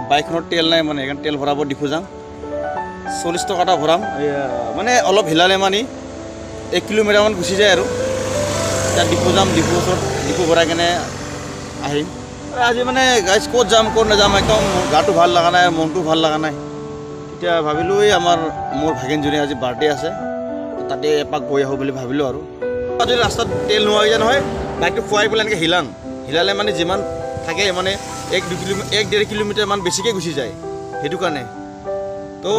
বাইকখনত তেল নাই মানে সেইকাৰণে তেল ভৰাব ডিপু যাম 40 টকা ভৰাম মানে অলপ হিলালে মানে 1 কিলোমিটাৰমান গুচি যায় আৰু এতিয়া ডিপু যাম ডিপু ওচৰত ডিপু ভৰাই কেনে আহিম আজি মানে গাইজ ক'ত যাম ক'ত নাযাম একদম গাটো ভাল লগা নাই মনটো ভাল লগা নাই এতিয়া ভাবিলোঁ এই মোৰ ভাগিনজনী আজি বাৰ্থডে আছে তাতে এপাক গৈ আহোঁ বুলি ভাবিলোঁ আৰু যদি ৰাস্তাত তেল নোহোৱা হৈ যায় নহয় বাইকটো খুৱাই পেলাই এনেকৈ হিলালে মানে যিমান থাকে মানে 1-1.5 কিলোমিটাৰমান বেছিকৈ গুচি যায় সেইটো কাৰণে তো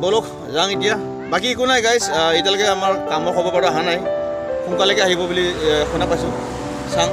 বলক যাওঁ এতিয়া বাকী একো নাই গাইজ এতিয়ালৈকে আমাৰ কামৰ খবৰ বাৰু অহা নাই সোনকালেকৈ আহিব বুলি শুনা পাইছোঁ চাওঁ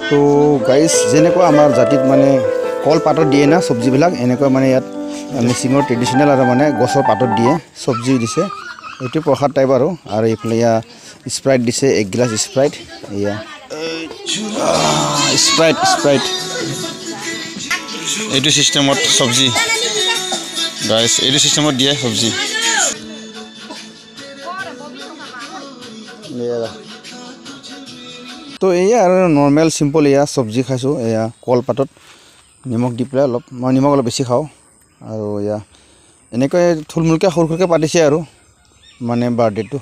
তো গাইজ যেনেকুৱা আমাৰ জাতিত মানে কল পাতত দিয়ে না চব্জিবিলাক এনেকুৱা মানে ইয়াত মিচিঙৰ ট্ৰেডিশ্যনেল আৰু মানে গছৰ পাতত দিয়ে চব্জি দিছে এইটো প্ৰসাদ টাইপ আৰু এইফালে ইয়াৰ স্প্ৰাইট দিছে 1 গিলাচ স্প্ৰাইট এয়া স্প্ৰাইট এইটো চিষ্টেমত চব্জি গাইজ এইটো চিষ্টেমত দিয়ে চব্জি তো এয়া আৰু নৰ্মেল চিম্পল এয়া চব্জি খাইছোঁ এয়া কলপাতত নিমখ দি পেলাই অলপ মই নিমখ অলপ বেছি খাওঁ আৰু এয়া এনেকৈ থুলমূলকৈ সৰু সৰুকৈ পাতিছে আৰু মানে বাৰ্থডেটো